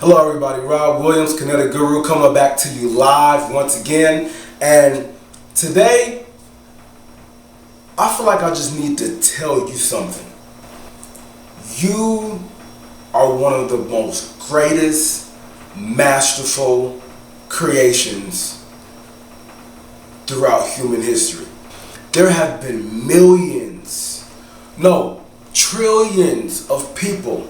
Hello everybody, Rob Williams, Kinetic Guru, coming back to you live once again. And today, I feel like I just need to tell you something. You are one of the most greatest, masterful creations throughout human history. There have been trillions of people,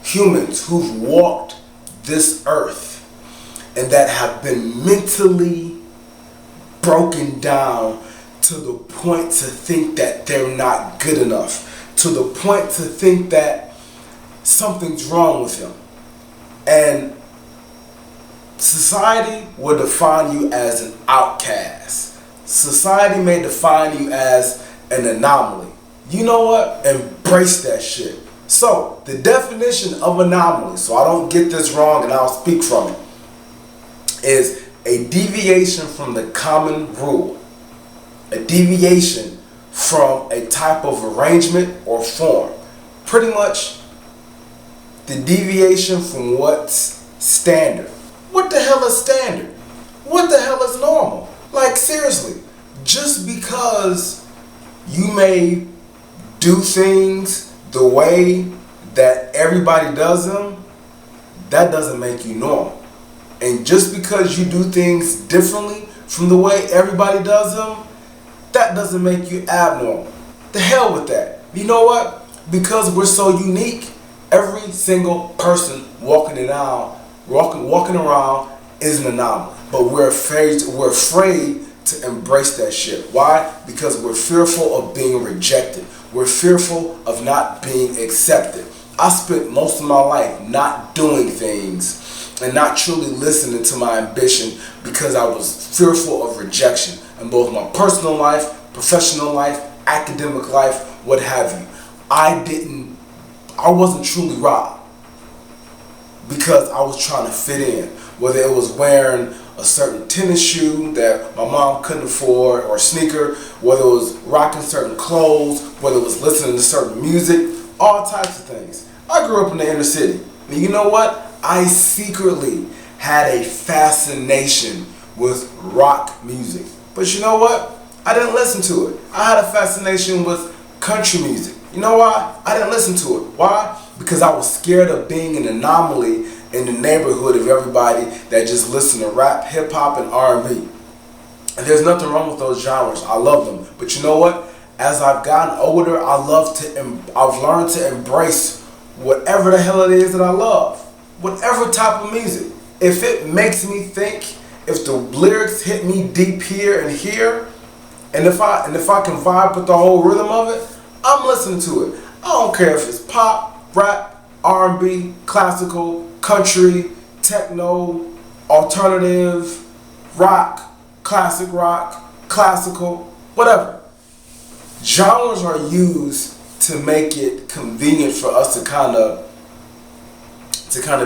humans, who've walked this earth and that have been mentally broken down to the point to think that they're not good enough, to the point to think that something's wrong with them. And society will define you as an outcast. Society may define you as an anomaly. You know what? Embrace that shit. So, the definition of anomaly, so I don't get this wrong and I'll speak from it, is a deviation from the common rule. A deviation from a type of arrangement or form. Pretty much the deviation from what's standard. What the hell is standard? What the hell is normal? Like, seriously, just because you may do things the way that everybody does them, that doesn't make you normal. And just because you do things differently from the way everybody does them, that doesn't make you abnormal. The hell with that. You know what? Because we're so unique, every single person walking around is an anomaly. But we're afraid to embrace that shit. Why? Because we're fearful of being rejected. We're fearful of not being accepted. I spent most of my life not doing things and not truly listening to my ambition because I was fearful of rejection in both my personal life, professional life, academic life, what have you. I wasn't truly Rob because I was trying to fit in, whether it was wearing a certain tennis shoe that my mom couldn't afford or sneaker, whether it was rocking certain clothes, whether it was listening to certain music, all types of things. I grew up in the inner city. And you know what? I secretly had a fascination with rock music. But you know what? I didn't listen to it. I had a fascination with country music. You know why? I didn't listen to it. Why? Because I was scared of being an anomaly in the neighborhood of everybody that just listened to rap, hip hop, and R&B. And there's nothing wrong with those genres. I love them. But you know what? As I've gotten older, I've learned to embrace whatever the hell it is that I love. Whatever type of music. If it makes me think, if the lyrics hit me deep here and here, and if I can vibe with the whole rhythm of it, I'm listening to it. I don't care if it's pop, rap, R&B, classical, country, techno, alternative, rock, classical, whatever. Genres are used to make it convenient for us to kind of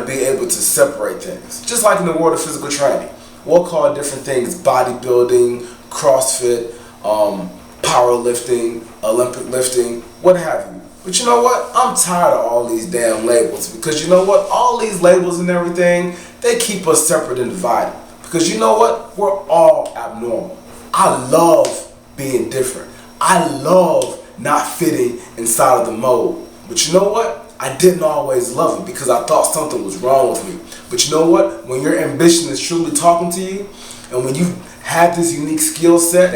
be able to separate things. Just like in the world of physical training. We'll call different things bodybuilding, CrossFit, powerlifting, Olympic lifting, what have you. But you know what? I'm tired of all these damn labels, because you know what? All these labels and everything, they keep us separate and divided. Because you know what? We're all abnormal. I love being different. I love not fitting inside of the mold. But you know what? I didn't always love it because I thought something was wrong with me. But you know what? When your ambition is truly talking to you, and when you have this unique skill set,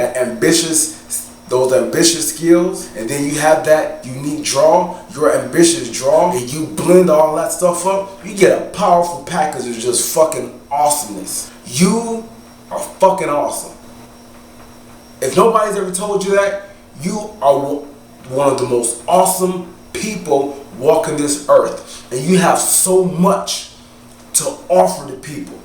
those ambitious skills, and then you have that unique draw, your ambitious draw, and you blend all that stuff up, you get a powerful package of just fucking awesomeness. You are fucking awesome. If nobody's ever told you that, you are one of the most awesome people walking this earth. And you have so much to offer to people.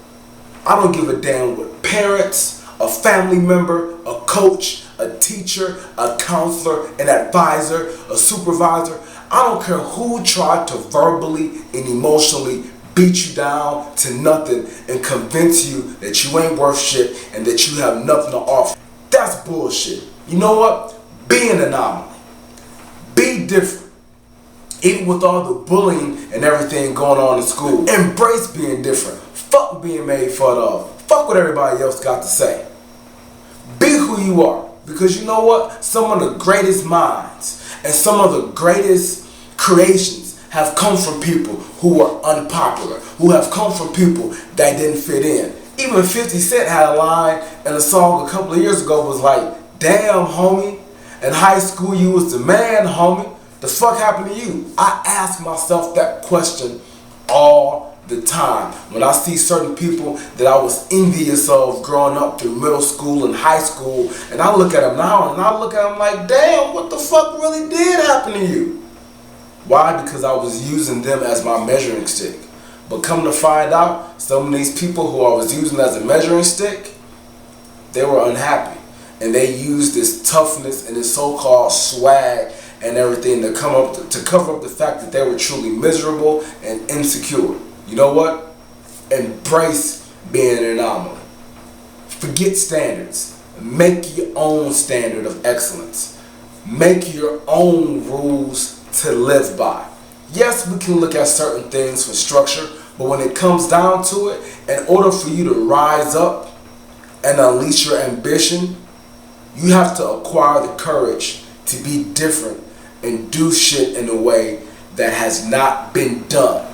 I don't give a damn what parents, a family member, a coach, a teacher, a counselor, an advisor, a supervisor. I don't care who tried to verbally and emotionally beat you down to nothing and convince you that you ain't worth shit and that you have nothing to offer. That's bullshit. You know what? Be an anomaly. Be different. Even with all the bullying and everything going on in school. Embrace being different. Fuck being made fun of. Fuck what everybody else got to say. Be who you are. Because you know what? Some of the greatest minds and some of the greatest creations have come from people who were unpopular. Who have come from people that didn't fit in. Even 50 Cent had a line in a song a couple of years ago was like, damn homie, in high school you was the man homie. The fuck happened to you? I ask myself that question all the time. When I see certain people that I was envious of growing up through middle school and high school, and I look at them now and I look at them like, damn, what the fuck really did happen to you? Why? Because I was using them as my measuring stick. But come to find out, some of these people who I was using as a measuring stick, they were unhappy. And they used this toughness and this so-called swag and everything to cover up the fact that they were truly miserable and insecure. You know what? Embrace being an anomaly. Forget standards. Make your own standard of excellence. Make your own rules to live by. Yes, we can look at certain things for structure, but when it comes down to it, in order for you to rise up and unleash your ambition, you have to acquire the courage to be different and do shit in a way that has not been done.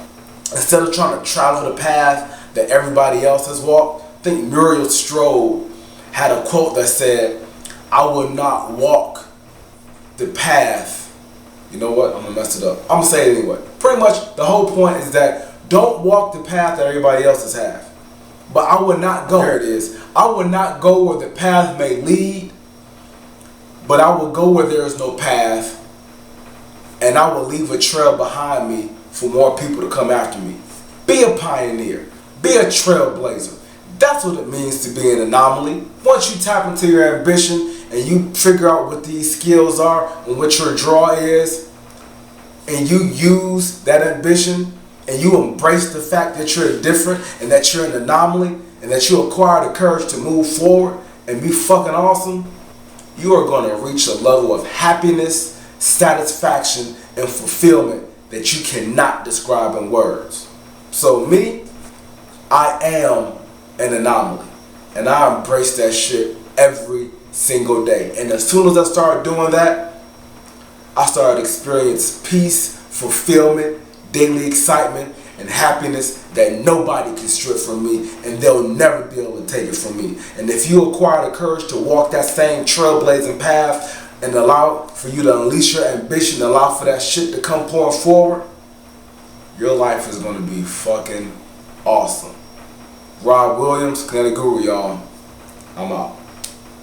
Instead of trying to travel the path that everybody else has walked, I think Muriel Strode had a quote that said, I will not walk the path. You know what? I'm going to mess it up. I'm going to say it anyway. Pretty much the whole point is that don't walk the path that everybody else has had. But I will not go. There it is. I will not go where the path may lead, but I will go where there is no path, and I will leave a trail behind me for more people to come after me. Be a pioneer. Be a trailblazer. That's what it means to be an anomaly. Once you tap into your ambition and you figure out what these skills are and what your draw is, and you use that ambition and you embrace the fact that you're different and that you're an anomaly and that you acquire the courage to move forward and be fucking awesome, you are going to reach a level of happiness, satisfaction, and fulfillment that you cannot describe in words. So me, I am an anomaly, and I embrace that shit every single day. And as soon as I started doing that, I started experiencing peace, fulfillment, daily excitement, and happiness that nobody can strip from me, and they'll never be able to take it from me. And if you acquire the courage to walk that same trailblazing path and allow for you to unleash your ambition, allow for that shit to come pouring forward, your life is going to be fucking awesome. Rob Williams, Kinetic Guru, y'all. I'm out.